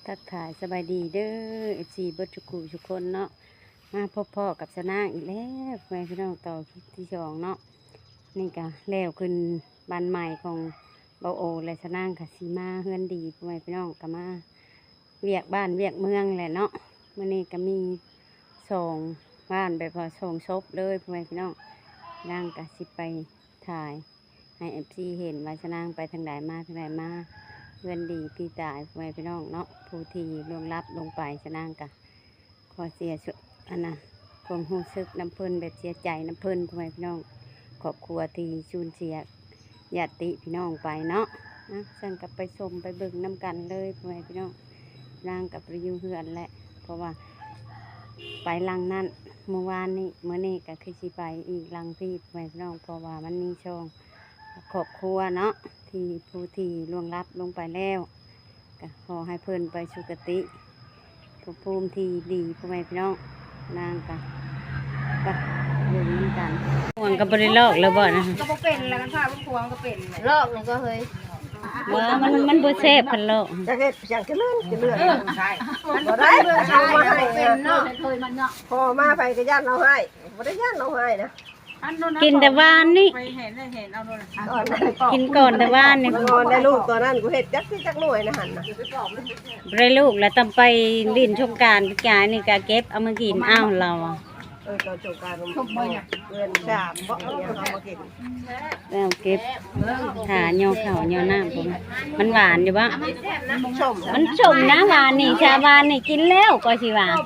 ทักทายสบายดีเด้อFCเบิร์ดทุกคู่ทุกคนเนาะมาพบพ่อกับสนางอีกแล้วแม่พี่น้องต่อคลิปที่สองเนาะนี่ก็แล้วขึ้นบ้านใหม่ของเบาโอและสนางค่ะสีมาเฮือนดีแม่พี่น้องก็มาเวียกบ้านเวียกเมืองแหละเนาะมื่อนี้ก็มีส่งบ้านแบบว่าส่งศพเลยแม่พี่น้องนางก็สิไปถ่ายให้FCเห็นว่าสนางไปทางไหนมาทางไหนมาเพื่อนดีพี่ตายไปพี่น้องเนาะผู้ที่ล่วงลับลงไปจะนั่งกะขอเสียสุดอันน่ะความรู้สึกน้ำเพิ่นแบบเสียใจน้ำเพิ่นไปพี่น้องครอบครัวที่สูญเสียญาติพี่น้องไปเนาะนะสั่งกับไปชมไปเบิ่งน้ำกันเลยไปพี่น้องนั่งกับไปอยู่เฮือนแหละเพราะว่าไปลังนั้นเมื่อวานนี้เมื่อนี้ก็คือสิไปอีกลังพี่ไปพี่น้องเพราะว่ามันมีช่องครอบครัวเนาะที่ผู้ที่ล่วงลับลงไปแล้วก็ขอให้เพิ่นไปสุคติภูมิที่ดีพ่อแม่พี่น้องนางก็เรื่องนี้กันห่วงกับบริโลกแล้วบ่นะก็บ่เป็นแล้วกันค่ะพวกพวงก็เป็นลอกนี่ก็เฮ้ยมันบ่แซ่บพันโลกจะเฮ็ดอย่างจะเลื่อนใช่มันบ่ได้เอามาให้เป็นเนาะเคยมันเนาะพอมาไปก็ย่านเราให้บ่ได้ย่านเราให้นะกินแต่วานนี่ไปเห็นเอาโน่นกินก่อนแต่วานนี่ก่อนได้ลูกตัวนั้นกูเฮ็ดจักสิจักหน่วยนะหั่นน่ะได้ลูกแล้วต้องไปลิ้นชมการพิจารนี่ก็เก็บเอามากินอ้าวเราตอนจบการเงิน3บ่เอามากินแล้วเก็บหาย่อข้าวย่อน้ำผมมันหวานอยู่บ่มันชมนะหวานนี่ชาหวานนี่กินแล้วก็สิหวาน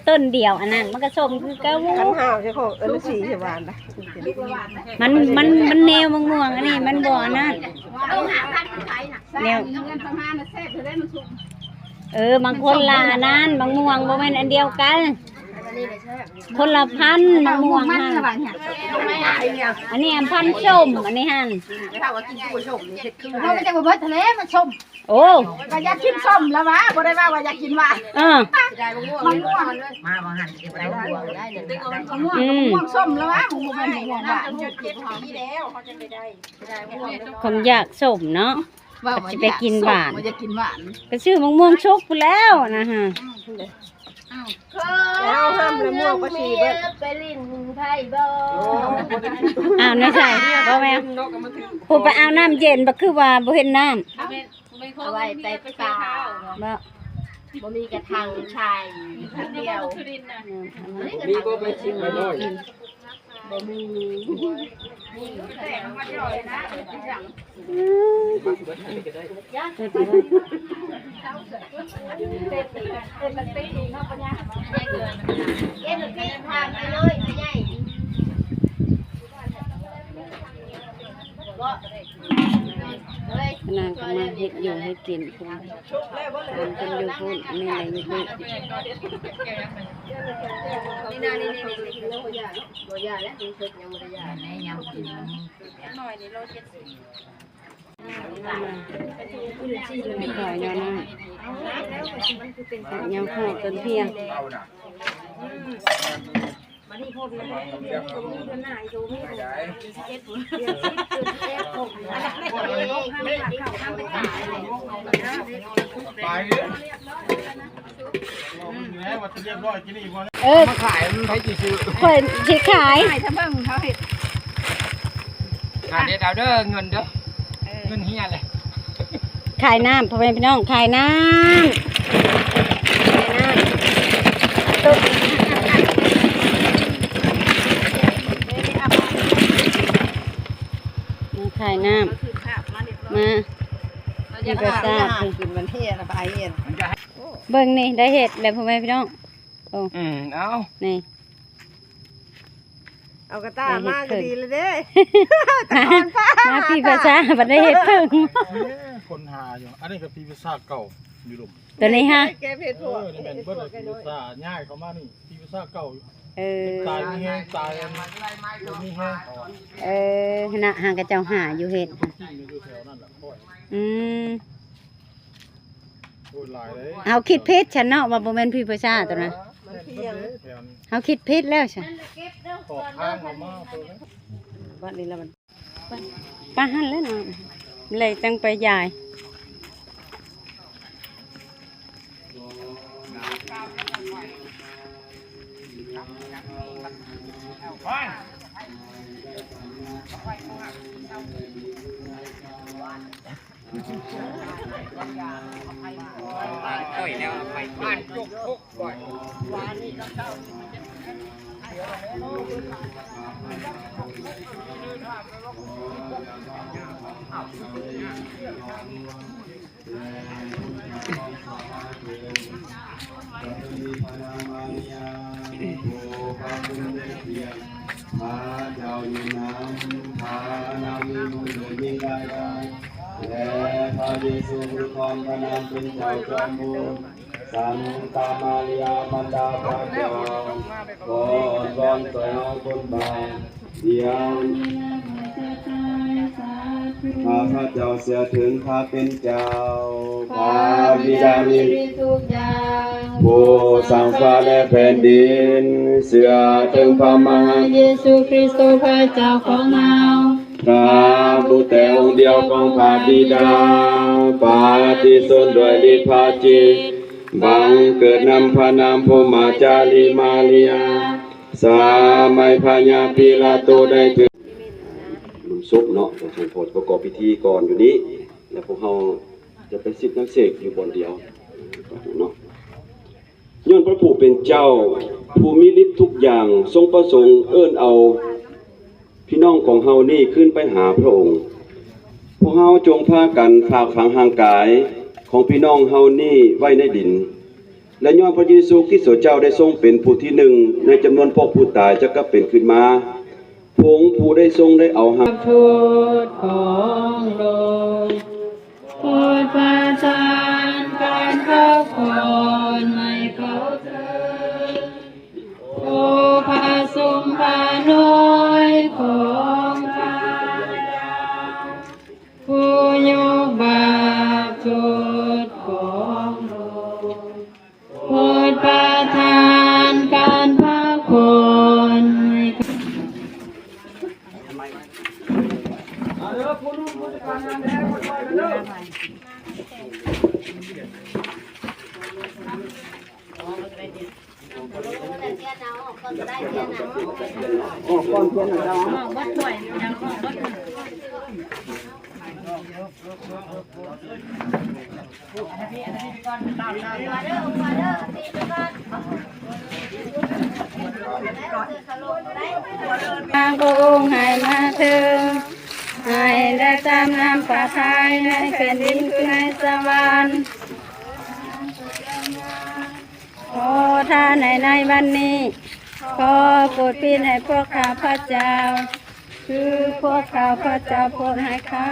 ต้นเดียวอันนั้นมันก็ชมคือเก้าคันห้าวใช่ของสีสิหวานได้มันแนวม่วงอันนี้มันบ่นั่นแนวบางคนละอันนั้นบางม่วงบ่แม่นอันเดียวกันคนละพันมะม่วงหั่นอันนี้พันส้มอันนี้หั่นเพราะมันจะบ่เบิดทะเลมันชมโอ้ก็อยากกินส้มแล้ววะบ่ได้ว่าอยากกินหวานมันม่วงมาบ่หั่นเก็บได้ม่วงได้ม่วงส้มแล้ววะม่วงหวานผมอยากส้มเนาะจะไปกินหวานอยากกินหวานก็ชื่อมะม่วงชุกไปแล้วนะฮะแล้วห้ามละม่วงก็ชีเบิดไปลิ้นไทยบ่ในใส่บ่แม่ผู้ไปเอาน้ำเย็นบ่คือว่าบ่เห็นน้ำเอาไว้ไปป่าบ่มีกระถางชายเดียวมีบ่ไปชิมมาหน่อยบ่มีแต่มันอร่อยนะนางก็มาเฮ็ดอยู่ให้กินพุ่นเป็นอยู่พุ่นนี่อะไรอยู่พุ่นนี่นานี่บ่ยาแล้วกินสุดยังบ่ได้ยาแม่ยังกินหน่อยนี่โล70ไม่ขายนะยังพอจนเที่ยงมาขายมันใช้กี่ชื่อค่อยสิขายถ้าเบิ่งเขาเฮ็ดขายได้เด้อเงินเด้อเงินเฮียเลยขายน้ำพ่อแม่พี่น้องขายน้ำขายน้ำมาที่ประสาทกินมันเฮียนะไปเฮียเบิ่งนี่ได้เห็ดแล้วพ่อแม่พี่น้องเอานี่เอากระต้ามาก็ดีเลยเด้มาพี่ประสาทบัดได้เห็ดเพิ่งคนหาอยู่อันนี้ก็พี่ภาษาเก่าอยู่ลมตัวนี้ฮะแกเพชรพวกนี่แม่นเบิดพี่ภาษาง่ายเข้ามานี่พี่ภาษาเก่าตายมีแห้งตายมีแห้งขณะหางกระเจ้าหาอยู่เห็ดเอาคิดเพชรฉันเนาะว่าบ่แม่นพี่ประสาทตัวนั้นเอาคิดเพชรแล้วฉันบ้านนี้แล้วมันป้าหันแล้วเนาะเลยจังไปยาย ต่อยแล้วไปบ้านจุกทุกบ่อยพาเจ้าอยู่น้ำพานำบุญยิ่งได้และพระเยซูคริสต์พระนามเป็นเจ้าจอมบุญสันตามาริยาบรรดาพระเจ้าขอร้อนต่อน้องคนบาปเดียวข้าพระเจ้าเสียถึงข้าเป็นเจ้าพระบิดามีทุกอย่างผู้สร้างฟ้าและแผ่นดินเสียถึงพระมหาเยซูคริสต์พระเจ้าของเราพระบุตรแต่องค์เดียวของพระบิดาปฏิสนด้วยฤทธิ์พระจิตบังเกิดนำพระนามพระมาจารีมาเรียสามัยพญาปิลาโตได้ถึงลุมซุปเนาะจะส่งผลประกอบพิธีก่อนอยู่นี้แล้วพวกเราจะไปสิทธิ์นักเสกอยู่บนเดียวเนาะย้อนพระผู้เป็นเจ้าผู้มีฤทธิ์ทุกอย่างทรงประสงค์เอิ้นเอาพี่น้องของเฮานี่ขึ้นไปหาพระองค์พวกเฮาจงพากันฝากฝังห่างกายของพี่น้องเฮานี่ไว้ในดินและย้อนพระเยซูคริสต์เจ้าได้ทรงเป็นผู้ที่หนึ่งในจำนวนพวกผู้ตายจะก็เป็นขึ้นมาพระองค์ผู้ได้ทรงได้เอาหักโทษของโลกโปรดประทานการพักผ่อนให้เขาเถิดโอ้พระทรงพระน้อยของข้าผู้ยกบาปโทษของโลกโปรดประทานการพักผ่อนให้เขาพระองค์ให้มาถึงให้ได้ตามน้ำพระทัยในแผ่นดินคือในสวรรค์ขอท่านในวันนี้ขอโปรดพิจให้พวกข้าพระเจ้าคือพวกข้าพระเจ้าโปรดให้เขา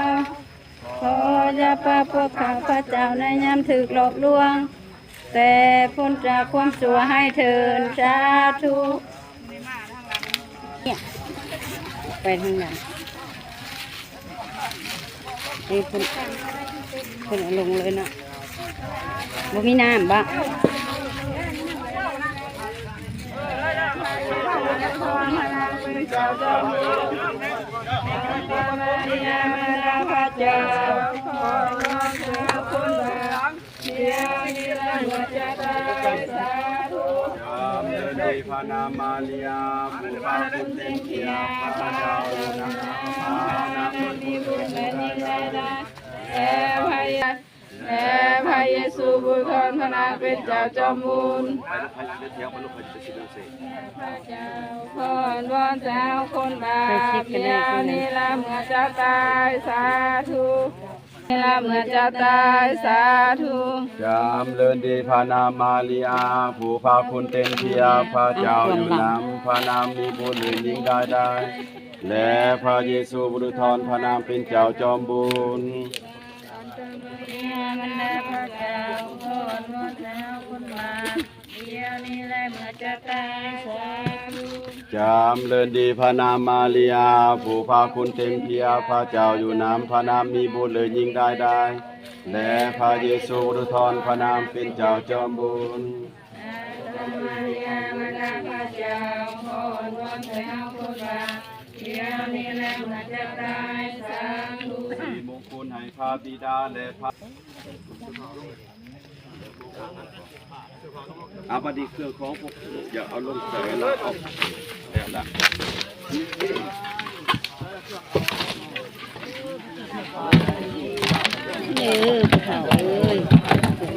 ขออย่าปาพวกข้าพระเจ้าในยามถึกหลอกลวงแต่พ้นจากความชั่วให้เถิดสาธุไปทางไหนนี่คุณเอาลงเลยเนาะบ่มีน้ำบ่พระนามาเลียผู้พาคุณเต็มเกียรติพระเจ้านาพระนามีบุญและยิ่งได้พระเยซูบุตรของพระนามเป็นเจ้าจอมบุญพระเจ้าพรวอนเจ้าคนบาปเดียวนี้ละเมื่อเจ้าตายสาธุละเมื่อเจ้าตายสาธุจำเริญดีพระนามาเลียผู้พาคุณเต็มเพียรพระเจ้าอยู่นำพระนามมีบุญหรือยิ่งได้และพระเยซูบุตรทอนพระนามเป็นเจ้าจอมบุญมันได้พระเจ้าคนวอนเจ้าคนบาปเดียวนี้ละเมื่อเจ้าตายสาธุจำเริญดีพระนามาเลียผู้พาคุณเต็มเพียรพระเจ้าอยู่นำพระนามมีบุญเลยยิ่งได้และพระเยซูบุตรทอนพระนามเป็นเจ้าจอมบุญมาเลียมาดาพระเจ้าคนวอนเจ้าคนบาปเดียวนี้ละเมื่อเจ้าตายสาธุมงคลให้พระบิดาและพระ อาบัดีเครื่องของพวกอย่าเอาลงใส่แล้วเอาแล้วละ เด้อเขาเอ้ย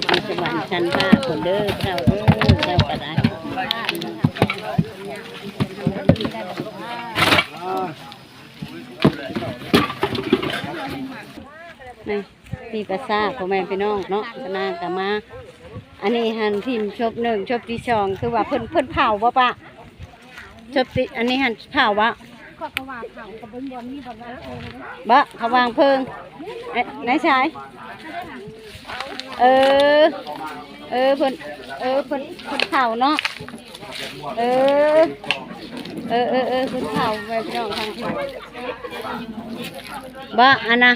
มีสวรรค์ชั้นฟ้าคนเด้อเขาเด้อเจ้าก็ได้นี่พี่กระซ่าพ่อแม่พี่น้องเนาะก็น่าจะมา อันนี้หันทีมชบ1ชบที่2คือว่าเพิ่นเผาบ่ปะชบที่อันนี้หันเผาบ่บ่เขาวางเพลิงไหนชายเพิ่นเผาเนาะเพิ่นเผาไปพี่น้องทางที่บ่อันน่ะ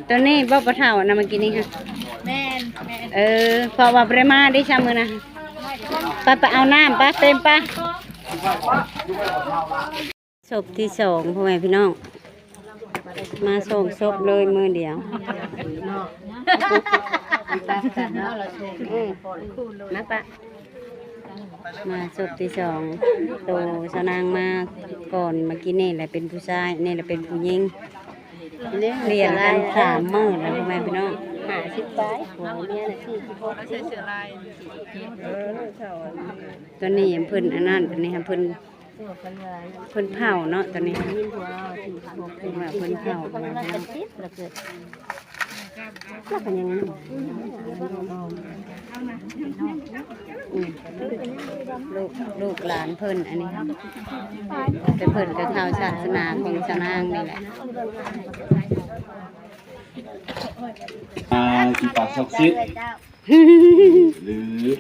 ตัวนี้บ่ปะเฒ่านะเมื่อกี้นี้ค่ะแม่นเพราะว่าบ่ได้มาได้ซ้ำมื้อนะไปเอาน้ำไปเต็มไปศพที่2พ่อแม่พี่น้องมาส่งศพเลยมือเดียวนะปะมาศพที่2โตสนางมาก่อนเมื่อกี้นี่แหละเป็นผู้ชายนี่แหละเป็นผู้หญิงเรียนกัน3 มื้อแล้วพ่อแม่พี่น้อง50ไปหัวเมียน่ะ46ตัวนี้เพิ่นอันนั้นตัวนี้เพิ่นเผาเนาะตอนนี้เพิ่นเผาแล้วก็ยังลูกหลานเพิ่นอันนี้เป็นเพิ่นกระเท้าศาสนาของชาวนางนี่แหละที่ปากศักดิ์สิทธิ์หรือ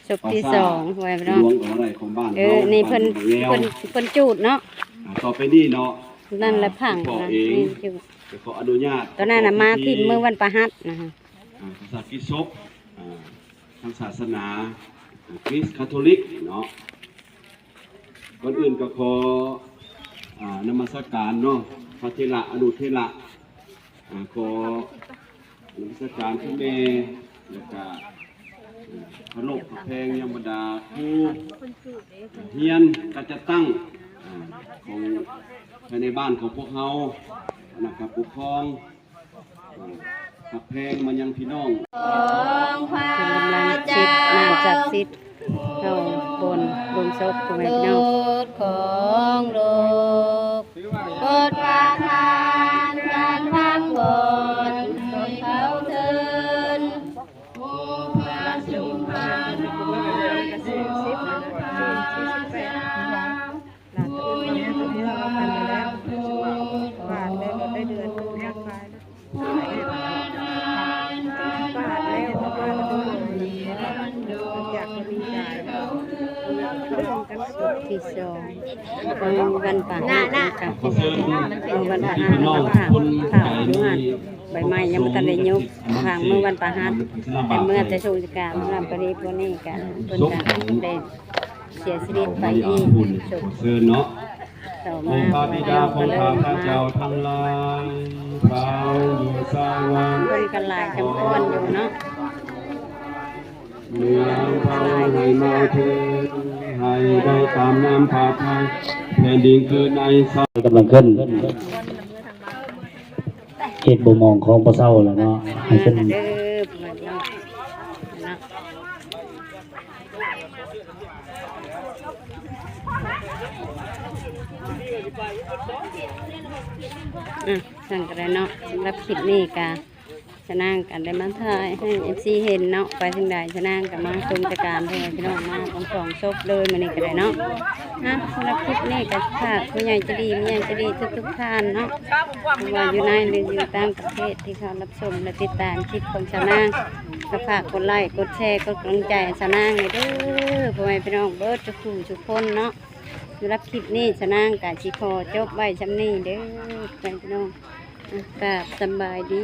ศพที่2ไว้พี่น้อง หลวงของอะไรของบ้านนี่เพิ่นจูดเนาะต่อไปนี่เนาะนั่นแหละผังนะนี่จูด ขออนุญาตตอนนั้นน่ะมาที่เมื่อวันประหัสนะคะภาษากิศพทางศาสนาคริสต์คาทอลิกเนาะก่อนอื่นก็ขอนมัสการเนาะพระเทระอนุเทระขอนมัสการพระเมย์แล้วก็พระโลกพระแพงยมดาผู้เฮียนก็จะตั้งของภายในบ้านของพวกเฮานะครับปกครองพระแพงมันยังพี่น้องเป็นกำลังจิตน้ำจักสิทธิ์เข้าบนลงศพของแม่พี่น้องของโลกกดประทานการพังบนเขาเทินที่2วันป่าหน้ากับวันป่าหน้าแล้วก็ข่าวดูหันใบไม้ยังไม่ทันได้ยุบทางเมื่อวันป่าหน้าแต่เมื่อจะชูจการลำปรีพวกนี้กันเพิ่นกันได้เสียชีวิตไปอีกจบเนาะต่อมาพระบิดาของข้าเจ้าทั้งหลายเฝ้าอยู่สวรรค์เพิ่นกันหลายจำพวนอยู่เนาะเมืองพระให้มาเถิดให้ได้ตามน้ำพาทัยแผ่นดินเกิดในสายกำลังขึ้นเหตุบ่มองของพระเศร้าแล้วเนาะให้เป็นสั่งกันเลยเนาะสำหรับคลิปนี้กะชนะกันได้มาถ่ายให้ FC เห็นเนาะไปทางใดชนะกันมาชมกิจการเพื่อนพี่น้องมาของ2ศพเลยมานี่กันเลยเนาะสำหรับคลิปนี้ก็ฝากผู้ใหญ่จะดีผู้ใหญ่จะดีทุกท่านเนาะว่าอยู่ในหรืออยู่ต่างประเทศที่เขารับชมและติดตามคลิปของชนะก็ฝากกดไลค์กดแชร์กดกำลังใจชนะให้เด้อพ่อแม่พี่น้องเบิร์ดทุกคนเนาะสำหรับคลิปนี้ชนะกับชิโคจบไว้ชั้นนี้เด้อพี่น้องกับสบายดี